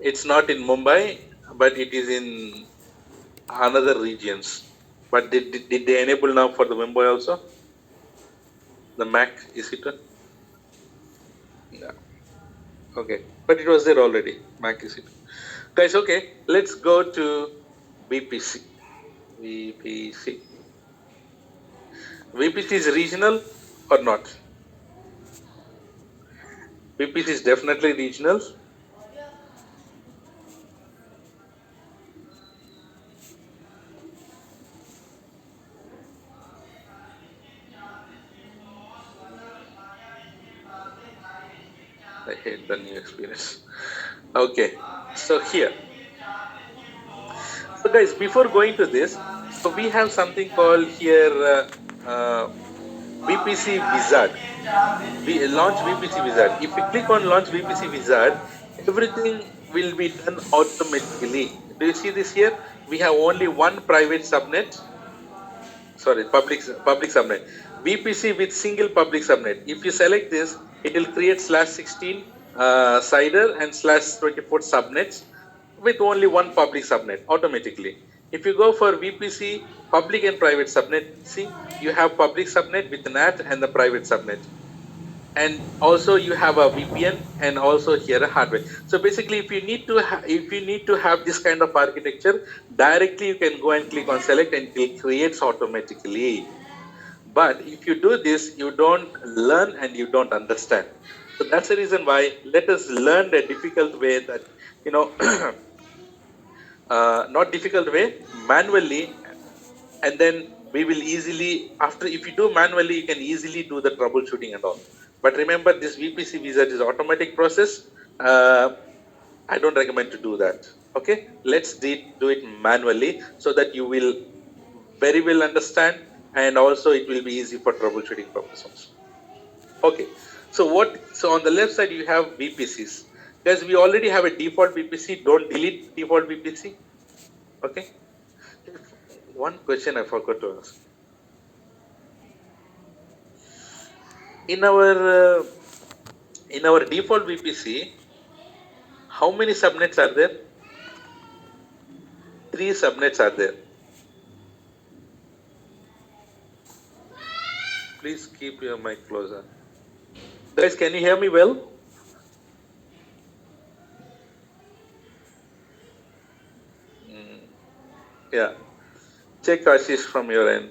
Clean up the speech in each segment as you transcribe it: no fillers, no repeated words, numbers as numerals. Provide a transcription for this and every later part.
It's not in Mumbai, but it is in another regions. But did they enable now for the Mumbai also? The Mac EC2? Yeah. Okay. But it was there already, Mac EC2. Guys, okay, let's go to VPC. VPC. VPC is regional or not? VPC is definitely regional. I hate the new experience. Okay, so here. So guys, before going to this, so we have something called here VPC Wizard. We launch VPC Wizard. If you click on launch VPC Wizard, everything will be done automatically. Do you see this here? We have only one private subnet. Sorry, public subnet. VPC with single public subnet. If you select this, it will create /16 CIDR and /24 subnets with only one public subnet automatically. If you go for VPC public and private subnet, see, you have public subnet with NAT and the private subnet. And also you have a VPN and also here a hardware. So basically, if you need to have this kind of architecture, directly you can go and click on select and it creates automatically. But if you do this, you don't learn and you don't understand. So that's the reason why let us learn the difficult way that, not difficult way, manually, and then we will easily, if you do manually, you can easily do the troubleshooting and all. But remember, this VPC wizard is automatic process. I don't recommend to do that. Okay, let's do it manually so that you will very well understand, and also it will be easy for troubleshooting purposes. Okay, so on the left side you have VPCs. Guys, we already have a default VPC. Don't delete default VPC. Okay. One question I forgot to ask. In our default VPC, how many subnets are there? 3 subnets are there. Please keep your mic closer. Guys, can you hear me well? Yeah. Check Ashish from your end.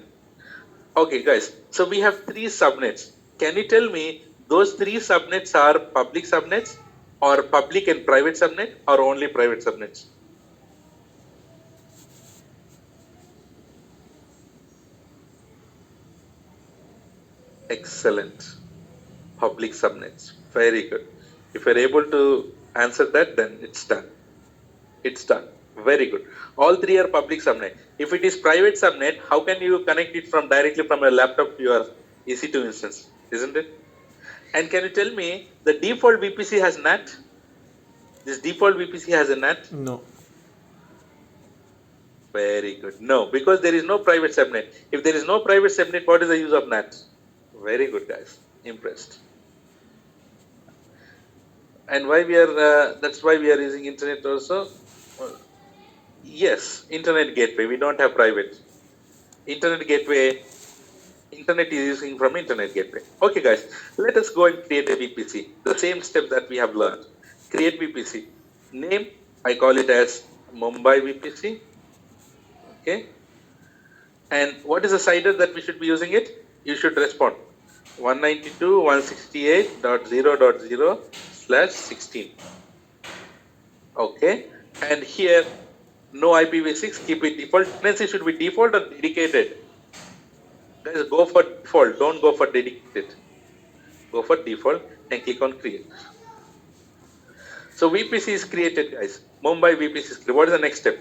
Okay, guys. So we have 3 subnets. Can you tell me those 3 subnets are public subnets or public and private subnet or only private subnets? Excellent. Public subnets. Very good. If you're able to answer that, then it's done. It's done. Very good. All 3 are public subnet. If it is private subnet, how can you connect it directly from your laptop to your EC2 instance? Isn't it? And can you tell me the default VPC has NAT? This default VPC has a NAT? No. Very good. No, because there is no private subnet. If there is no private subnet, what is the use of NAT? Very good, guys. Impressed. And why that's why we are using internet also. Yes, internet gateway. We don't have private. Internet gateway. Internet is using from internet gateway. Okay, guys. Let us go and create a VPC. The same step that we have learned. Create VPC. Name, I call it as Mumbai VPC. Okay. And what is the CIDR that we should be using it? You should respond. 192.168.0.0/16. Okay. And here, no IPv6, keep it default. Tenancy should be default or dedicated. Guys, go for default. Don't go for dedicated. Go for default and click on create. So VPC is created, guys. Mumbai VPC is created. What is the next step?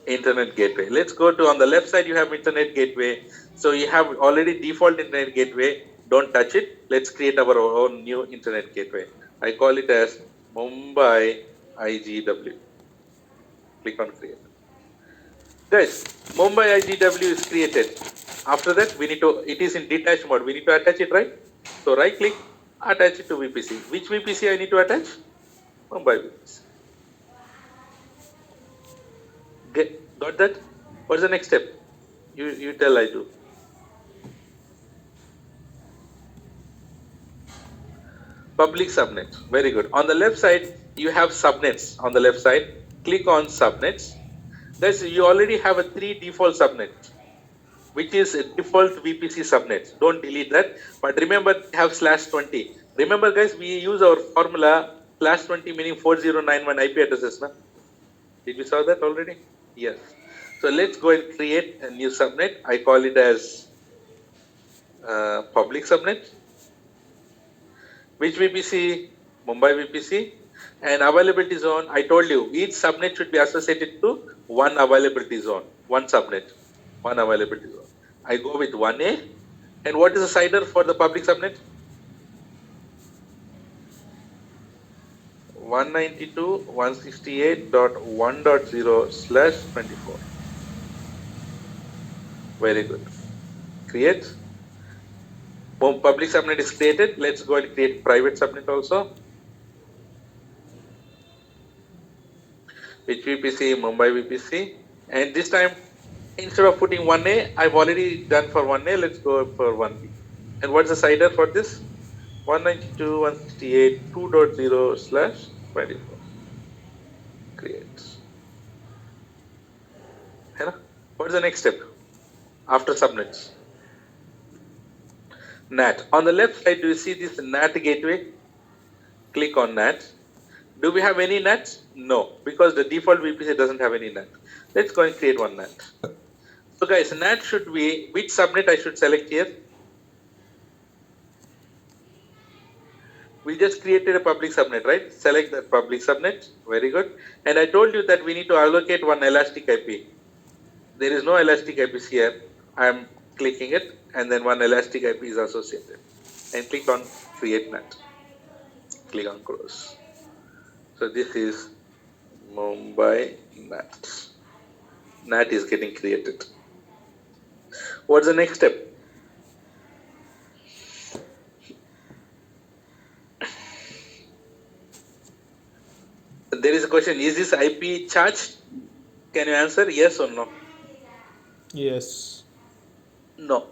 Internet gateway. Let's go to on the left side. You have internet gateway. So you have already default internet gateway. Don't touch it. Let's create our own new internet gateway. I call it as Mumbai IGW. Click on create. Guys, Mumbai IGW is created. After that, it is in detached mode. We need to attach it, right? So right click, Attach it to VPC. Which VPC I need to attach? Mumbai VPC. Got that? What's the next step? You tell I do. Public subnet. Very good. On the left side, you have subnets. On the left side, click on subnets. Guys, you already have a 3 default subnets, which is a default VPC subnets. Don't delete that. But remember, have /20. Remember, guys, we use our formula /20 meaning 4091 IP addresses. Na? Did we saw that already? Yes. So let's go and create a new subnet. I call it as public subnet. Which VPC? Mumbai VPC. And availability zone, I told you, each subnet should be associated to one availability zone, one subnet, one availability zone. I go with 1A. And what is the CIDR for the public subnet? 192.168.1.0/24. Very good. Create. Boom, public subnet is created. Let's go and create private subnet also. Which VPC? Mumbai VPC. And this time, instead of putting 1A, I've already done for 1A. Let's go for 1B. And what's the CIDR for this? 192.168.2.0/24. Create. What's the next step after subnets? NAT. On the left side, do you see this NAT gateway? Click on NAT. Do we have any NAT? No, because the default VPC doesn't have any NAT. Let's go and create one NAT. So guys, NAT should be, which subnet I should select here? We just created a public subnet, right? Select that public subnet. Very good. And I told you that we need to allocate one elastic IP. There is no elastic IPs here. I am clicking it, and then one elastic IP is associated. And click on create NAT. Click on close. So this is Mumbai NAT. NAT is getting created. What's the next step? There is a question, is this IP charged? Can you answer yes or no? Yes. No.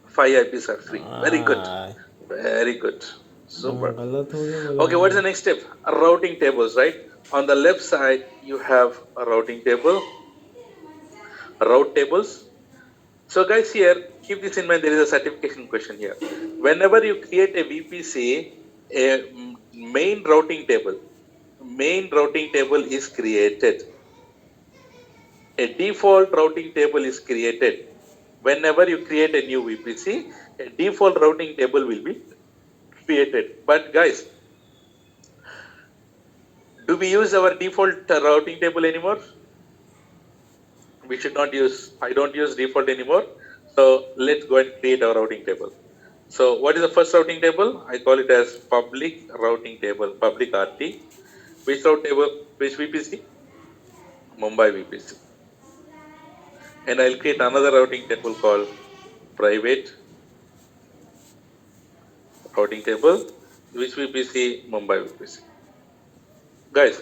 5 IPs are free. Very good. Very good. Super. Okay, what is the next step? Routing tables, right? On the left side, you have a routing table. Route tables. So guys, here, keep this in mind, there is a certification question here. Whenever you create a VPC, a main routing table is created. A default routing table is created. Whenever you create a new VPC, a default routing table will be created. But guys, do we use our default routing table anymore? We should not use, I don't use default anymore. So let's go and create our routing table. So what is the first routing table? I call it as public routing table, public RT. Which route table? Which VPC? Mumbai VPC. And I'll create another routing table called private routing table. Which VPC? Mumbai VPC. Guys,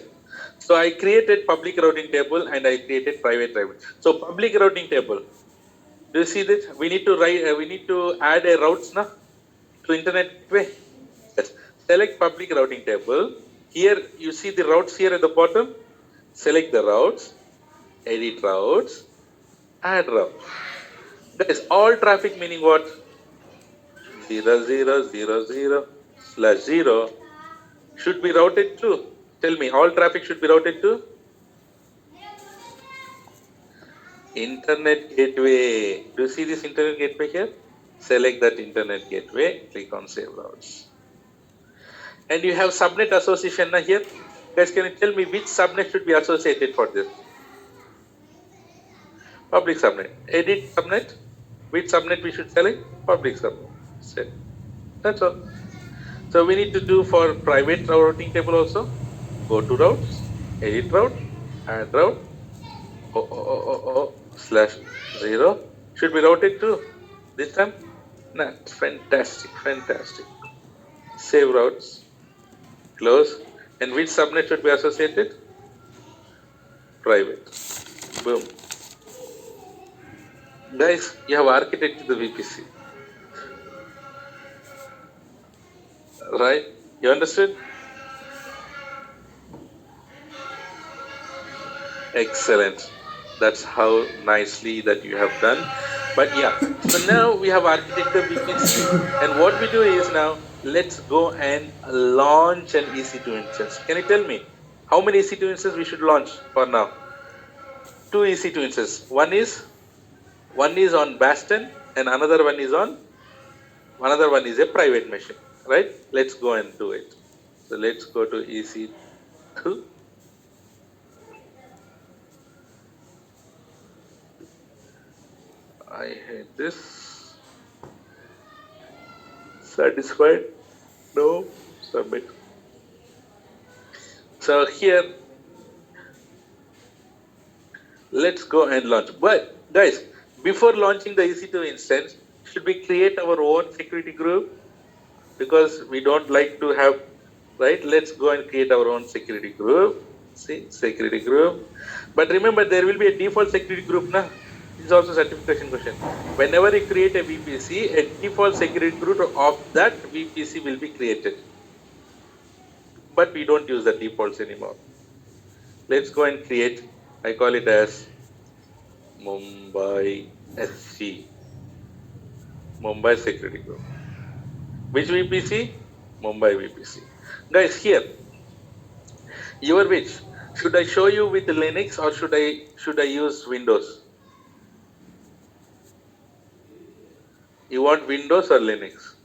so I created public routing table and I created private routing. So public routing table. Do you see this? We need to write. We need to add a routes na to internet gateway. Yes. Select public routing table. Here you see the routes here at the bottom. Select the routes. Edit routes. Add routes. Guys, all traffic meaning what? 0.0.0.0/0 should be routed to. Tell me, all traffic should be routed to internet gateway. Do you see this internet gateway here? Select that internet gateway, click on save routes. And you have subnet association here. Guys, can you tell me which subnet should be associated for this? Public subnet. Edit subnet. Which subnet we should select? Public subnet. Set. That's all. So we need to do for private routing table also. Go to routes, edit route, add route, /0 should be routed to this time. NAT. Fantastic, fantastic. Save routes, close. And which subnet should be associated? Private. Boom. Guys, you have architected the VPC. Right? You understood? Excellent. That's how nicely that you have done. But yeah, so now we have architected VPC, and what we do is now let's go and launch an EC2 instance. Can you tell me how many EC2 instances we should launch for now? Two EC2 instances. One is on Bastion, and another one is a private machine. Right? Let's go and do it. So let's go to EC2. I hate this. Satisfied? No. Submit. So here, let's go and launch. But guys, before launching the EC2 instance, should we create our own security group? Because we don't like to have, right? Let's go and create our own security group. See, security group. But remember, there will be a default security group now. This is also a certification question. Whenever you create a VPC, a default security group of that VPC will be created. But we don't use the defaults anymore. Let's go and create, I call it as Mumbai SC, Mumbai Security Group. Which VPC? Mumbai VPC. Guys, here, your which? Should I show you with Linux or should I use Windows? You want Windows or Linux?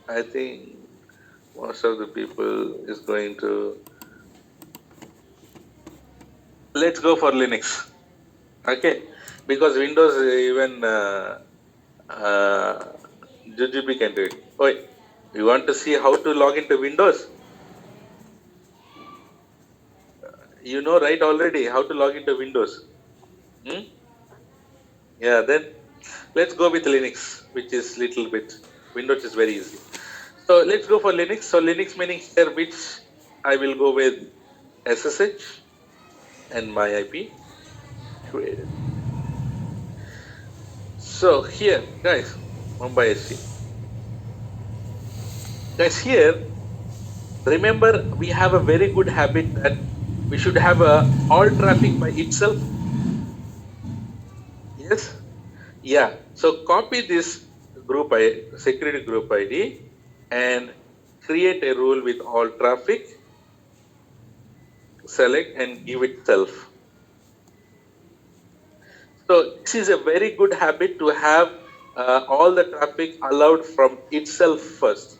I think most of the people is going to. Let's go for Linux. Okay, because Windows even Jujube can do it. Wait, you want to see how to log into Windows? You know, right, already how to log into Windows. Yeah, then let's go with Linux, which is little bit. Windows is very easy. So let's go for Linux. So Linux meaning here, which I will go with SSH and my IP created. So here, guys, Mumbai SC. Guys, here, remember we have a very good habit that we should have all traffic by itself. Yes? Yeah. So copy this group security group ID and create a rule with all traffic. Select and give it self. So this is a very good habit to have all the traffic allowed from itself first.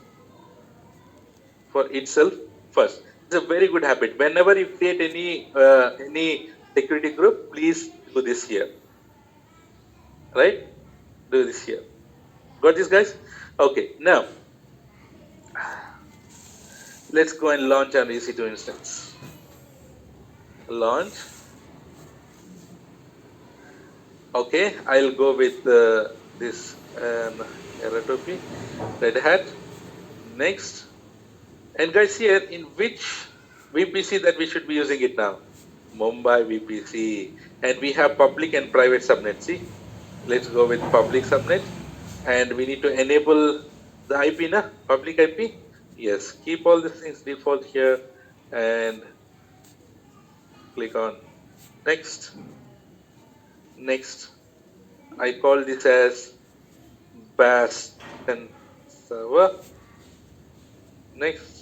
For itself first. It's a very good habit. Whenever you create any security group, please do this here. Right? Do this here. Got this, guys? Okay. Now, let's go and launch an EC2 instance. Launch. Okay, I'll go with this Eratopy, Red Hat. Next. And guys, here, in which VPC that we should be using it now? Mumbai VPC. And we have public and private subnet. See? Let's go with public subnet. And we need to enable the IP, na? Public IP. Yes. Keep all these things default here and click on next. Next. I call this as Bastion server. Next.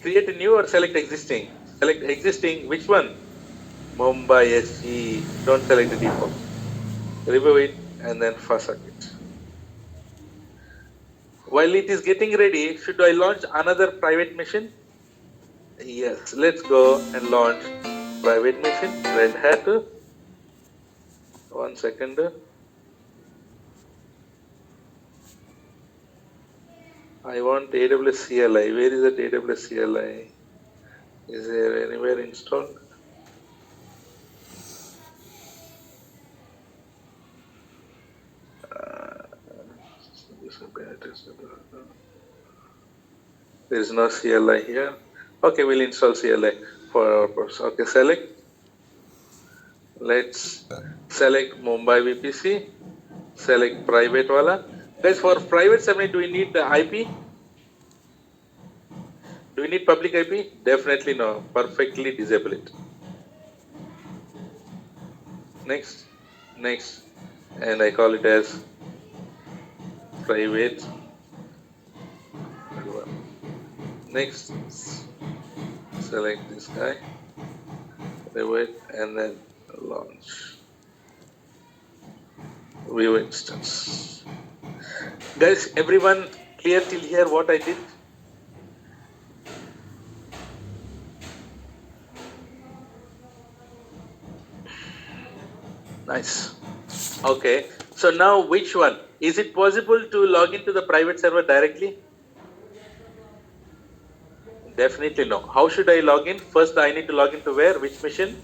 Create a new or select existing? Select existing. Which one? Mumbai SC. Don't select the default. Remove it and then fuzzak it. While it is getting ready, should I launch another private machine? Yes. Let's go and launch private machine. Red Hat. 1 second. I want AWS CLI. Where is that AWS CLI? Is there anywhere installed? There is no CLI here. Okay, we'll install CLI for our purpose. Okay, select. Let's select Mumbai VPC. Select private wala. Guys, for private subnet, do we need the IP? Do we need public IP? Definitely no. Perfectly disable it. Next, next, and I call it as private. Next, select this guy, private, and then launch. View instance. Guys, everyone clear till here what I did? Nice. Okay. So now which one? Is it possible to log into the private server directly? Definitely no. How should I log in? First, I need to log into where? Which machine?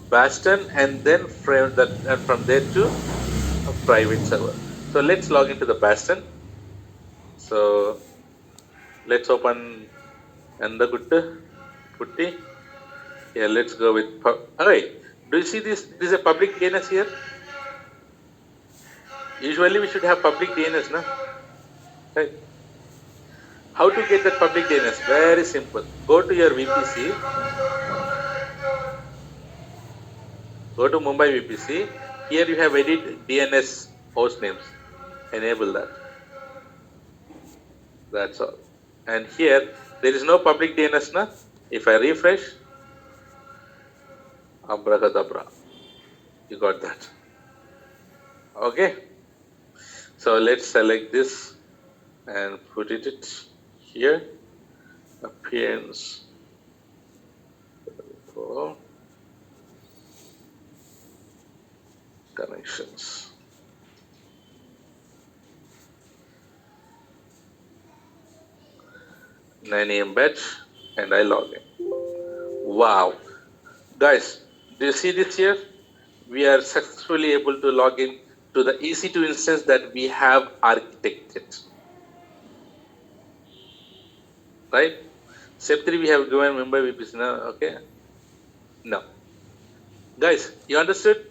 Bastion, and then from that and from there to a private server. So let's log into the Bastion. So let's open and the Putti. Yeah, let's go with. Alright, do you see this? This is a public DNS here. Usually we should have public DNS, no? Right. How to get that public DNS? Very simple. Go to your VPC. Go to Mumbai VPC. Here you have edit DNS host names. Enable that. That's all. And here there is no public DNS, na? If I refresh, abracadabra, you got that. Okay. So let's select this and put it here. Appearance. Connections. (9 a.m. batch, and I log in. Wow. Guys, do you see this here? We are successfully able to log in to the EC2 instance that we have architected. Right? Step 3 we have given Mumbai VPC now. Okay? No. Guys, you understood?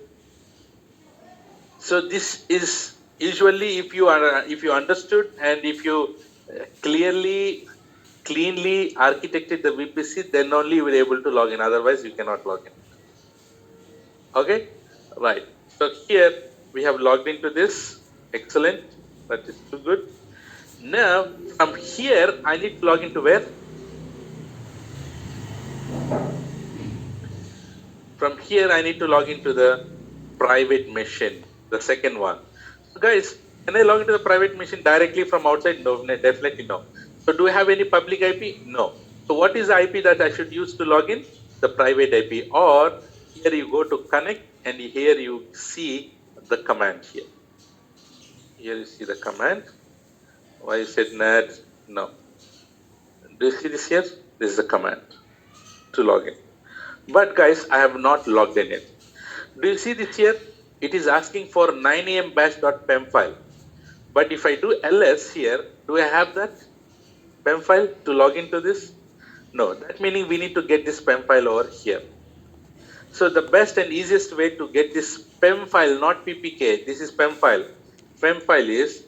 So this is usually if you understood and if you cleanly architected the VPC, then only you will be able to log in. Otherwise, you cannot log in. Okay? Right. So here we have logged into this. Excellent. That is too good. Now, from here, I need to log into where? From here, I need to log into the private machine, the second one. So guys, can I log into the private machine directly from outside? No, definitely no. So do I have any public IP? No. So what is the IP that I should use to log in? The private IP. Or here you go to connect and here you see the command here. Here you see the command. Why you said NAT? No. Do you see this here? This is the command to log in. But guys, I have not logged in yet. Do you see this here? It is asking for 9am batch.pem file. But if I do ls here, do I have that PEM file to log into this? No, that meaning we need to get this PEM file over here. So the best and easiest way to get this PEM file, not PPK, this is PEM file. PEM file is,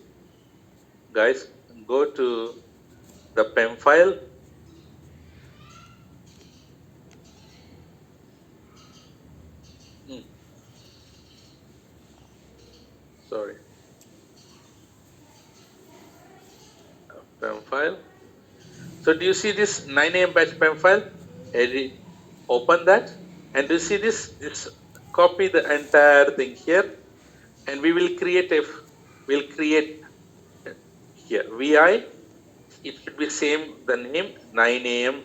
guys, go to the PEM file. Sorry. PEM file. So do you see this 9am batch PEM file? Edit, open that, and do you see this? Copy the entire thing here, and we will create here vi. It should be same the name 9am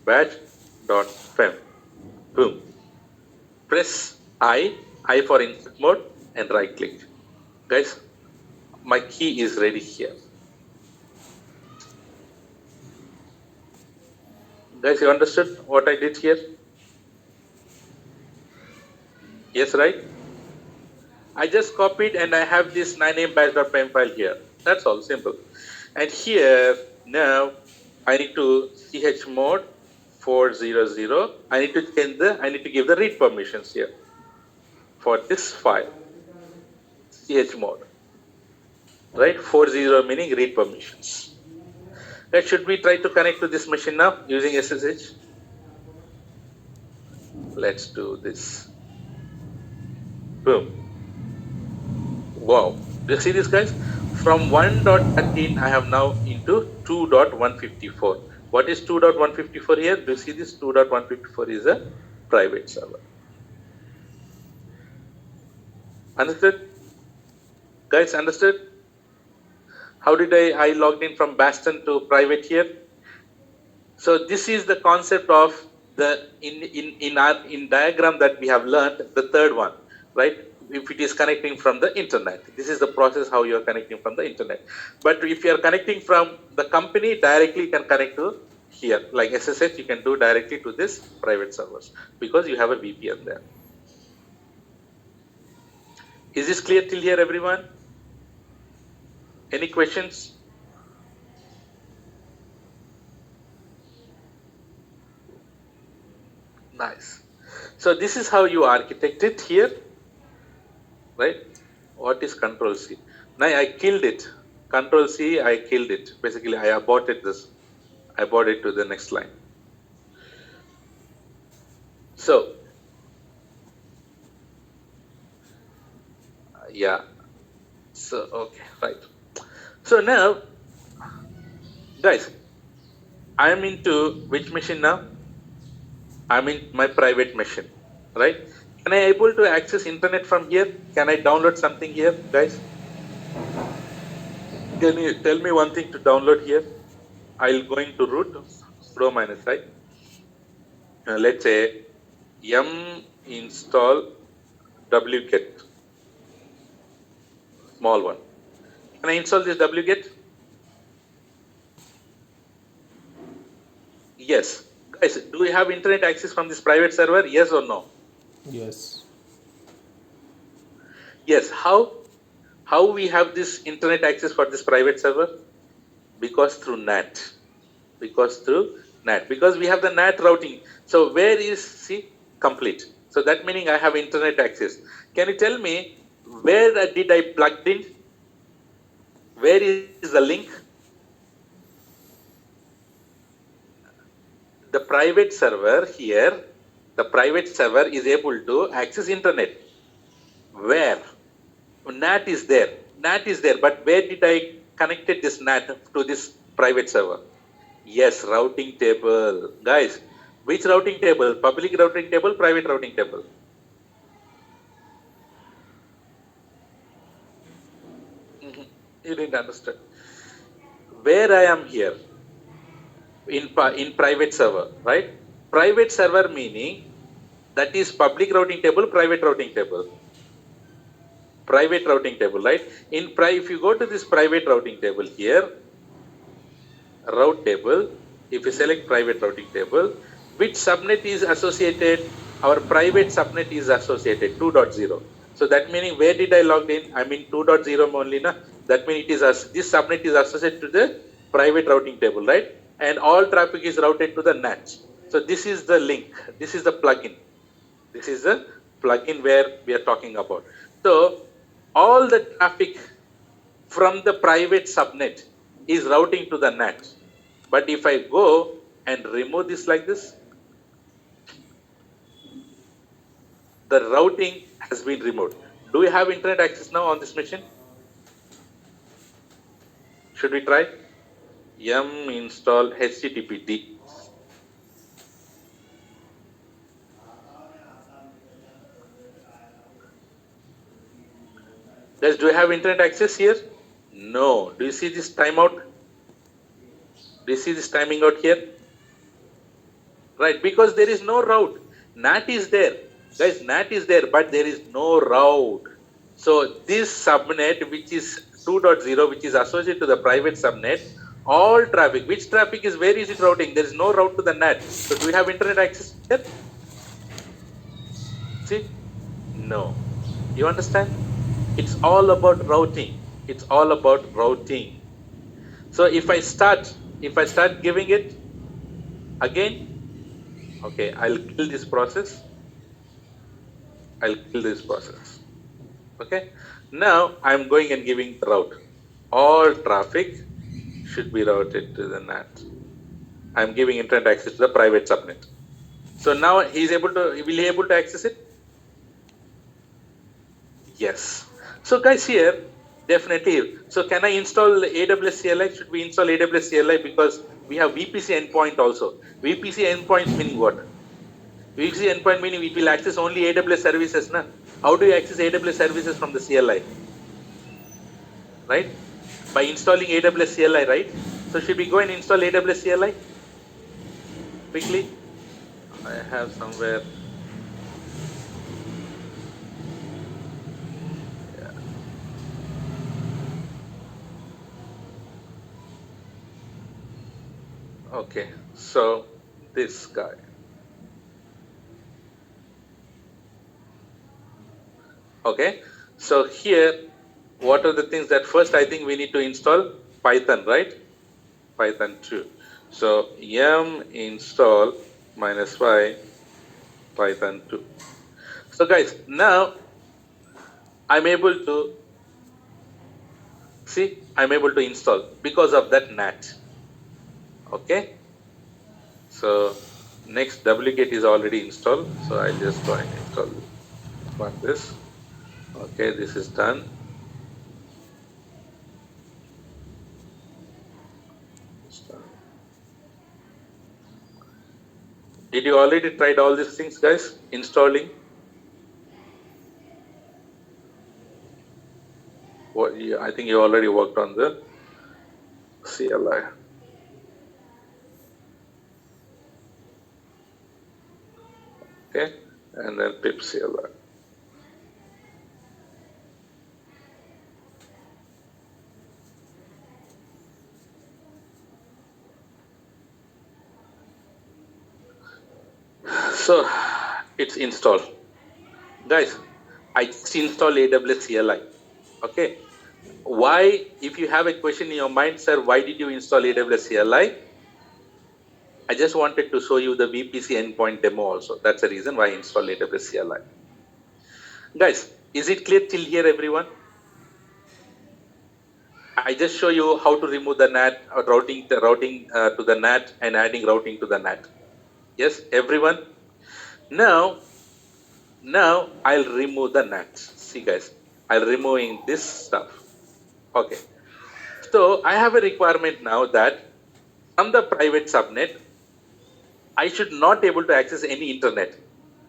batch.pem. Boom. Press I for insert mode, and right click. Guys, my key is ready here. Guys, you understood what I did here? Yes, right? I just copied and I have this 9am batch.py file here. That's all, simple. And here, now, I need to chmod 400. I need to give the read permissions here for this file, chmod, right? 40 meaning read permissions. Right, should we try to connect to this machine now using SSH? Let's do this. Boom. Wow. Do you see this, guys? From 1.13, I have now into 2.154. What is 2.154 here? Do you see this? 2.154 is a private server. Understood? Guys, understood? How did I logged in from Bastion to private here? So this is the concept of the in diagram that we have learned, the third one, right? If it is connecting from the internet, this is the process how you are connecting from the internet. But if you are connecting from the company directly, you can connect to here, like SSH, you can do directly to this private servers because you have a VPN there. Is this clear till here, everyone? Any questions? Nice. So this is how you architect it here, right? What is Control C? Now I killed it. Control C, I killed it. Basically, I aborted this. I brought it to the next line. So, yeah. So, okay, right. So now, guys, I am into which machine now? I'm in my private machine, right? Can I able to access internet from here? Can I download something here, guys? Can you tell me one thing to download here? I'll going to root sudo minus I. Let's say yum install wget, small one. Can I install this wget? Yes. Guys, do we have internet access from this private server? Yes or no? Yes. Yes. How we have this internet access for this private server? Because through NAT. Because we have the NAT routing. So where is, see, complete. So that meaning I have internet access. Can you tell me where did I plugged in? Where is the link? The private server here, the private server is able to access internet. Where? NAT is there. NAT is there, but where did I connected this NAT to this private server? Yes, routing table. Guys, which routing table? Public routing table, private routing table? You didn't understand. Where I am here? In private server, right? Private server meaning that is public routing table, private routing table. Private routing table, right? If you go to this private routing table here, route table, if you select private routing table, which subnet is associated? Our private subnet is associated 2.0. So that meaning where did I log in? I mean 2.0 only, na? That means it is this subnet is associated to the private routing table, right? And all traffic is routed to the NAT. So this is the link. This is the plugin. This is the plugin where we are talking about. So all the traffic from the private subnet is routing to the NAT. But if I go and remove this like this, the routing has been removed. Do we have internet access now on this machine? Should we try? Yum install httpd. Guys, do you have internet access here? No. Do you see this timeout? Do you see this timing out here? Right, because there is no route. NAT is there. Guys, NAT is there, but there is no route. So this subnet, which is 2.0, which is associated to the private subnet, all traffic, which traffic is, where is it routing? There is no route to the NAT. So do we have internet access here? See? No. You understand? It's all about routing. It's all about routing. So if I start giving it again, okay, I'll kill this process. Okay. Now I'm going and giving the route. All traffic should be routed to the NAT. I'm giving internet access to the private subnet. So now will he able to access it? Yes. So guys, here definitely. So can I install AWS CLI? Should we install AWS CLI because we have VPC endpoint also? VPC endpoints meaning what? VPC endpoint meaning it will access only AWS services, na? How do you access AWS services from the CLI? Right? By installing AWS CLI, right? So should we go and install AWS CLI quickly? I have somewhere. Okay, so this guy. Okay, so here, what are the things that first I think we need to install? Python, right? Python 2. So yum install -y Python 2. So guys, now I'm able to see, I'm able to install because of that NAT. Okay, so next wget is already installed. So I'll just go and install this. Okay, this is done. Did you already tried all these things, guys? Installing? What? I think you already worked on the CLI. Okay, and then pip CLI. So it's installed. Guys, I just installed AWS CLI. Okay. Why, if you have a question in your mind, sir, why did you install AWS CLI? I just wanted to show you the VPC endpoint demo also. That's the reason why I installed AWS CLI. Guys, is it clear till here, everyone? I just show you how to remove the NAT, routing to the NAT and adding routing to the NAT. Yes, everyone. Now I'll remove the NAT. See, guys, I'll removing this stuff. Okay. So I have a requirement now that from the private subnet, I should not able to access any internet.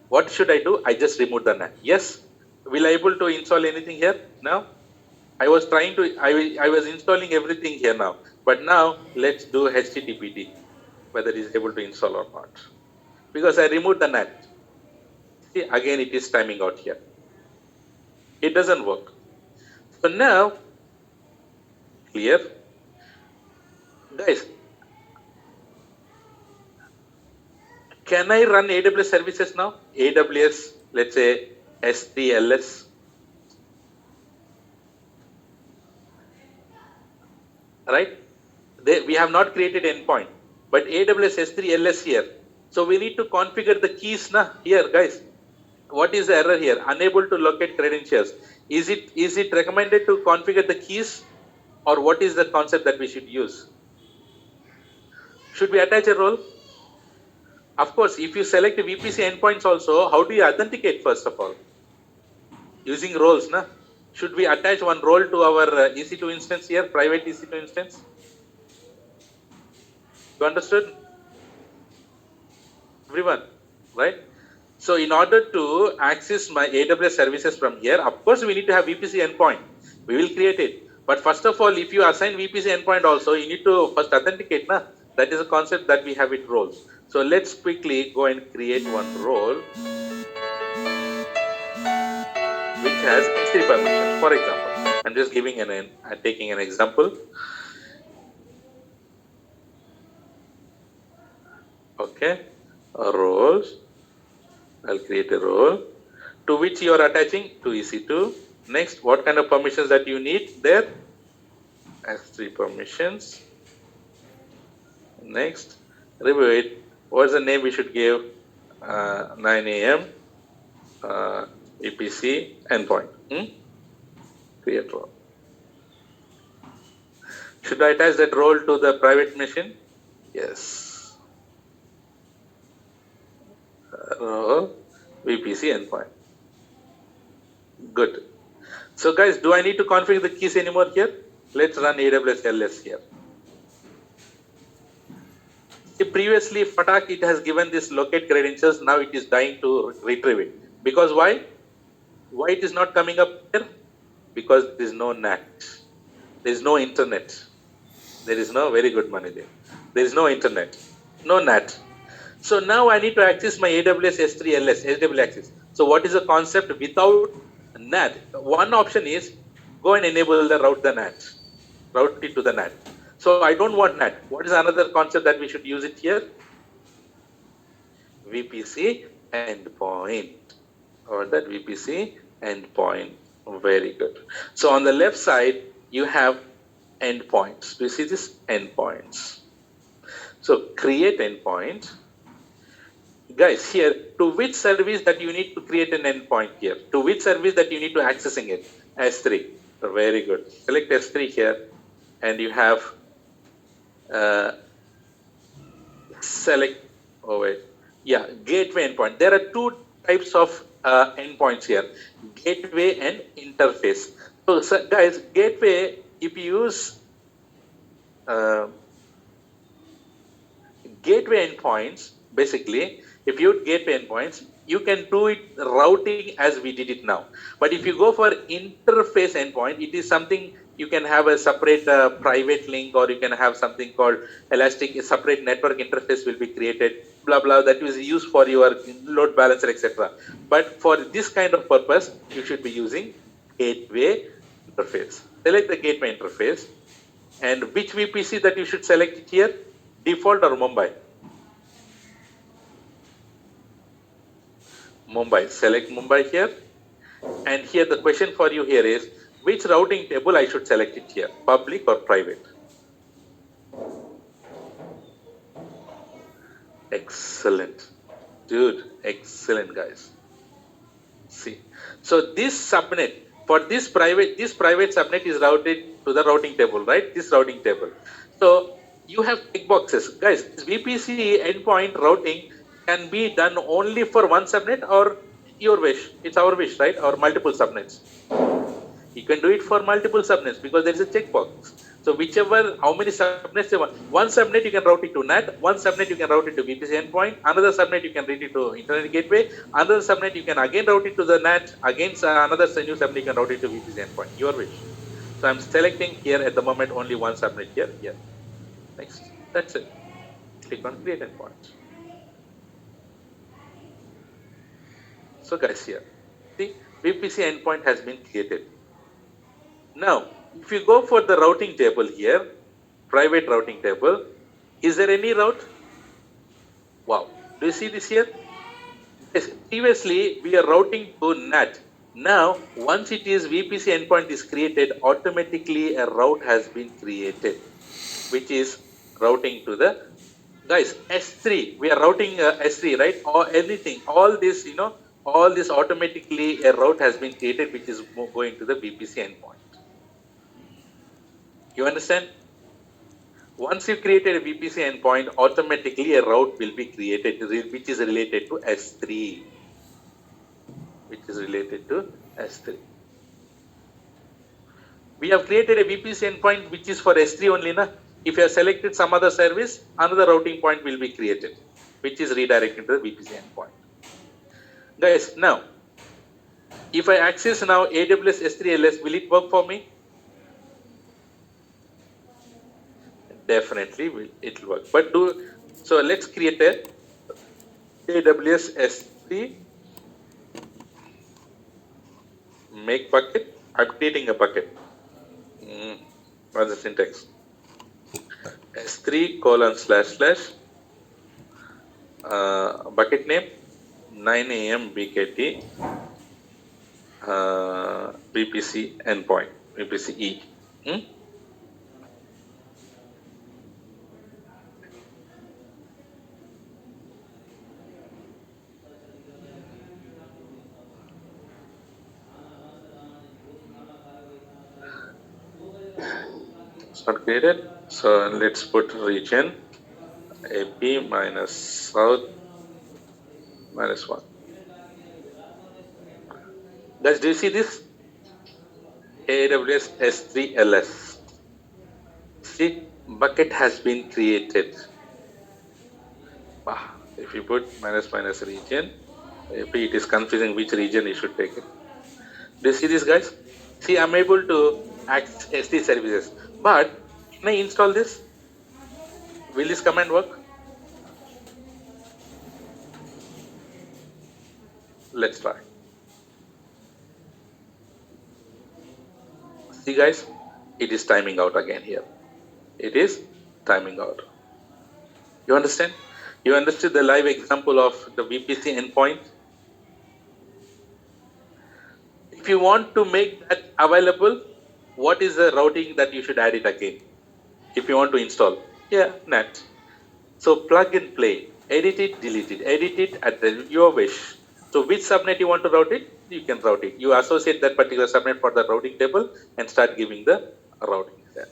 What should I do? I just remove the NAT. Yes. Will I able to install anything here now? I was trying to, I was installing everything here now. But now let's do HTTPD, whether it is able to install or not. Because I removed the NAT. See, again, it is timing out here. It doesn't work. So now, clear? Guys, can I run AWS services now? AWS, let's say S3LS. Right? We have not created endpoint, but AWS S3LS here. So we need to configure the keys here, guys. What is the error here? Unable to locate credentials. Is it recommended to configure the keys, or what is the concept that we should use? Should we attach a role? Of course, if you select VPC endpoints also, how do you authenticate first of all? Using roles, na? Should we attach one role to our EC2 instance here, private EC2 instance? You understood? Everyone, right? So in order to access my AWS services from here, of course, we need to have VPC endpoint. We will create it. But first of all, if you assign VPC endpoint also, you need to first authenticate. That is a concept that we have with roles. So let's quickly go and create one role which has S3 permission. For example, I'm just giving taking an example. Okay, roles. I'll create a role to which you are attaching to EC2. Next, what kind of permissions that you need there? S3 permissions. Next, review it. What's the name we should give? 9 a.m. VPC endpoint. Create role. Should I attach that role to the private machine? Yes. Role VPC endpoint. Good. So guys, do I need to configure the keys anymore here? Let's run AWS LS here. See, previously, Fatak, it has given this locate credentials. Now it is dying to retrieve it. Because why? Why it is not coming up here? Because there is no NAT. There is no internet. There is no very good money there. There is no internet. No NAT. So now I need to access my AWS S3 LS, SW access. So what is the concept without NAT? One option is go and enable the route the NAT. Route it to the NAT. So I don't want NAT. What is another concept that we should use it here? VPC endpoint, or that VPC endpoint. Very good. So on the left side, you have endpoints. Do you see this? Endpoints. So create endpoint. Guys, here, to which service that you need to create an endpoint here? To which service that you need to accessing it? S3. Very good. Select S3 here, and you have select, oh wait, yeah, gateway endpoint. There are two types of endpoints here, gateway and interface. So guys, gateway, if you use gateway endpoints, basically, if you use gateway endpoints, you can do it routing as we did it now. But if you go for interface endpoint, it is something you can have a separate private link, or you can have something called Elastic, a separate network interface will be created, blah, blah, that is used for your load balancer, etc. But for this kind of purpose, you should be using gateway interface. Select the gateway interface. And which VPC that you should select here? Default or Mumbai? Mumbai. Select Mumbai here. And here the question for you here is, which routing table I should select it here? Public or private? Excellent. Dude, excellent guys. See. So this subnet, for this private subnet is routed to the routing table, right? This routing table. So you have tick boxes. Guys, this VPC endpoint routing can be done only for one subnet, or your wish. It's our wish, right? Or multiple subnets. You can do it for multiple subnets because there is a checkbox. So whichever, how many subnets you want. One subnet you can route it to NAT, one subnet you can route it to VPC endpoint, another subnet you can route it to Internet Gateway, another subnet you can again route it to the NAT, again another new subnet you can route it to VPC endpoint, your wish. So I'm selecting here at the moment only one subnet here. Next, that's it. Click on create endpoint. So guys, here, see, VPC endpoint has been created. Now, if you go for the routing table here, private routing table, is there any route? Wow, do you see this here? Yes, previously we are routing to NAT. Now, once it is VPC endpoint is created, automatically a route has been created, which is routing to the, guys, S3. We are routing S3, right? Or anything, all this, all this automatically a route has been created, which is going to the VPC endpoint. You understand? Once you created a VPC endpoint, automatically a route will be created, which is related to S3. We have created a VPC endpoint which is for S3 only. If you have selected some other service, another routing point will be created, which is redirected to the VPC endpoint. Guys, now, if I access now AWS S3 LS, will it work for me? Definitely it will work. But so let's create a AWS S3 make bucket. I'm creating a bucket. What's the syntax? S3 : / bucket name 9 a.m. BKT VPC endpoint, VPC E. It's not created. So let's put region AP minus South minus 1. Guys, do you see this? AWS S3LS. See, bucket has been created. If you put minus minus region, AP, it is confusing which region you should take it. Do you see this, guys? See, I'm able to access S3 services. But can I install this? Will this command work? Let's try. See, guys, it is timing out again here. It is timing out. You understand? You understood the live example of the VPC endpoint? If you want to make that available, what is the routing that you should add it again? If you want to install, NAT. So plug and play, edit it, delete it, edit it at your wish. So which subnet you want to route it, you can route it. You associate that particular subnet for the routing table and start giving the routing there.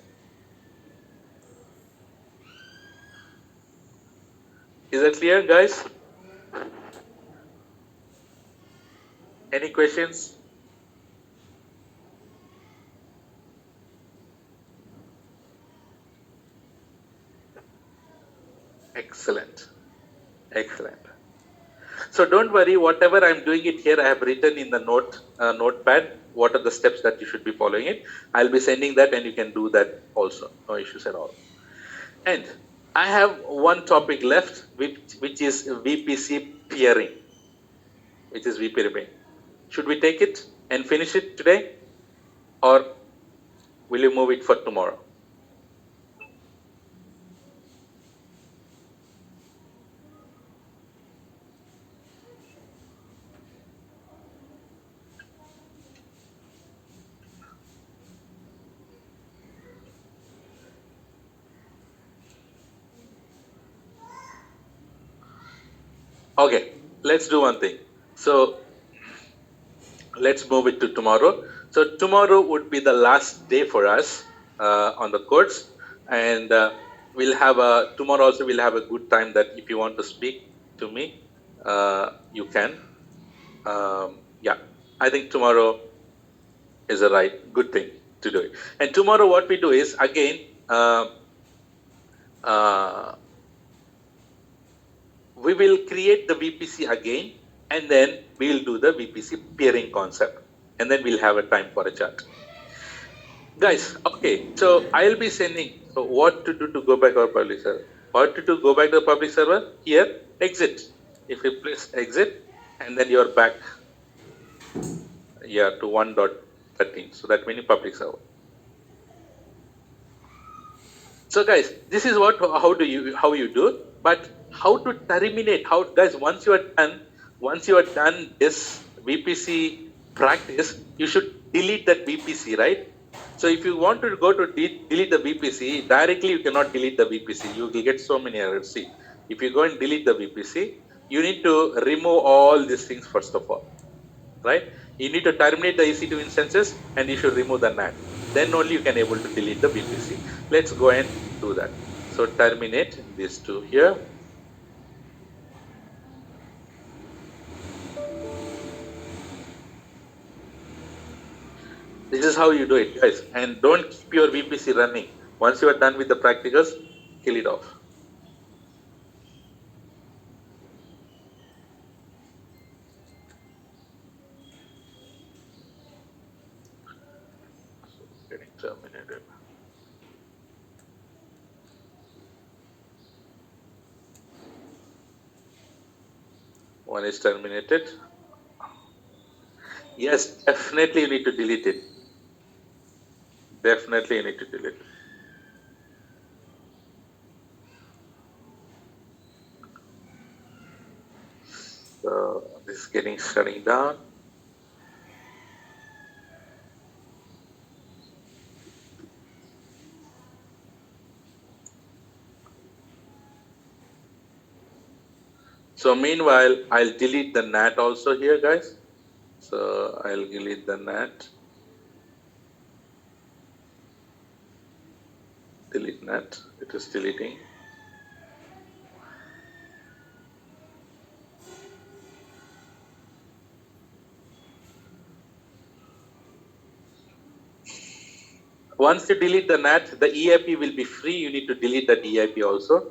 Is that clear, guys? Any questions? Excellent. Excellent. So don't worry, whatever I'm doing it here, I have written in the notepad, what are the steps that you should be following it. I'll be sending that and you can do that also. No issues at all. And I have one topic left, which is VPC peering, which is VP peering. Should we take it and finish it today? Or will you move it for tomorrow? Okay, let's do one thing. So let's move it to tomorrow. So tomorrow would be the last day for us on the course, and we'll have tomorrow also we'll have a good time that if you want to speak to me, you can. I think tomorrow is a good thing to do it. And tomorrow what we do is again we will create the VPC again, and then we will do the VPC peering concept, and then we'll have a time for a chat. Guys, okay, so I'll be sending, so what to do to go back to our public server? What to do to go back to the public server? Here, exit. If you press exit, and then you're back to 1.13. So that means public server. So guys, this is how you do, but how to terminate, guys, once you are done this VPC practice, you should delete that VPC, right? So if you want to go to delete the VPC, directly you cannot delete the VPC. You will get so many errors. See, if you go and delete the VPC, you need to remove all these things first of all, right? You need to terminate the EC2 instances and you should remove the NAT. Then only you can able to delete the VPC. Let's go and do that. So terminate these two here. This is how you do it, guys. And don't keep your VPC running. Once you are done with the practicals, kill it off. Getting terminated. One is terminated. Yes, definitely you need to delete it. Definitely you need to delete it. So this is shutting down. So meanwhile, I'll delete the NAT also here, guys. So I'll delete the NAT. Delete NAT. It is deleting. Once you delete the NAT, the EIP will be free. You need to delete that EIP also.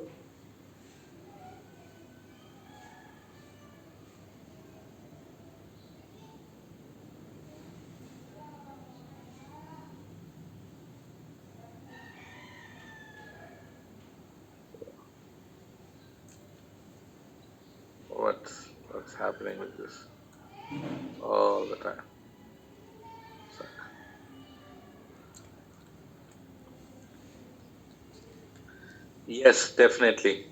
What's happening with this all the time? Yes, definitely.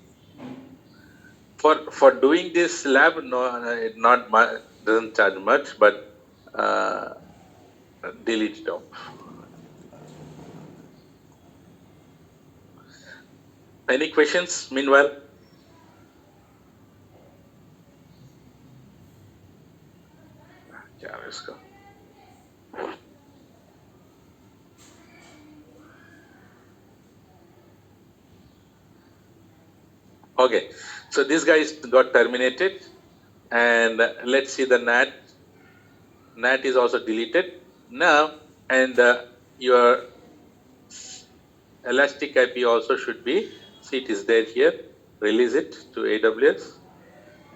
For doing this lab, no, it not much, doesn't charge much, but delete it off. Any questions? Meanwhile, yeah, let's go. Okay, so this guy got terminated, and let's see the NAT. NAT is also deleted now, and your Elastic IP also should be. See, it is there here. Release it to AWS,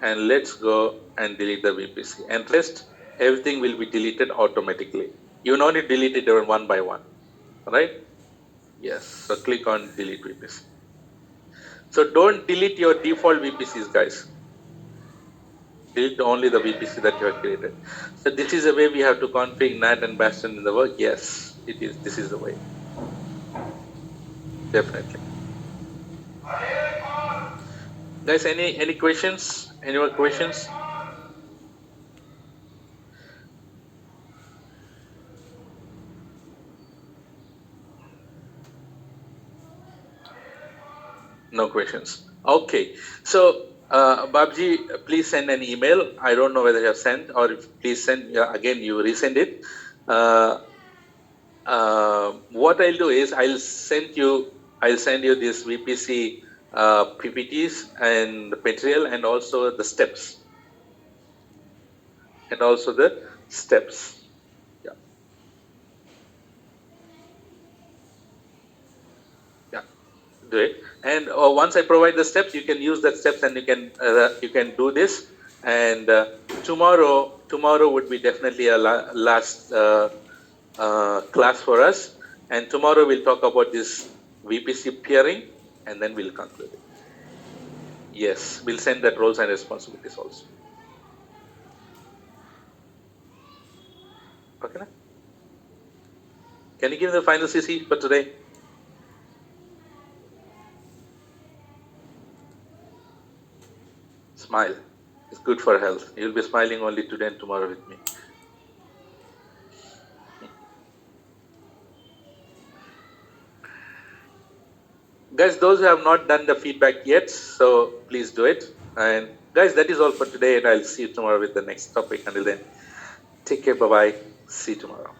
and let's go and delete the VPC. And rest, everything will be deleted automatically. You don't need to delete it one by one, right? Yes. So click on delete VPC. So don't delete your default VPCs, guys. Delete only the VPC that you have created. So this is the way we have to configure NAT and Bastion in the work. Yes, it is. This is the way. Definitely. Guys, any questions? Any more questions? No questions. Okay. So, Babji, please send an email. I don't know whether you have sent, or if please send again. You resend it. What I'll do is I'll send you this VPC PPTs and the material, and also the steps. Yeah. Yeah. Do it. And once I provide the steps, you can use that steps, and you can do this. And tomorrow would be definitely a last class for us. And tomorrow we'll talk about this VPC peering, and then we'll conclude it. Yes, we'll send that roles and responsibilities also. Okay. Can you give the final CC for today? Smile. It's good for health. You'll be smiling only today and tomorrow with me. Guys, those who have not done the feedback yet, so please do it. And guys, that is all for today, and I'll see you tomorrow with the next topic. Until then, take care. Bye-bye. See you tomorrow.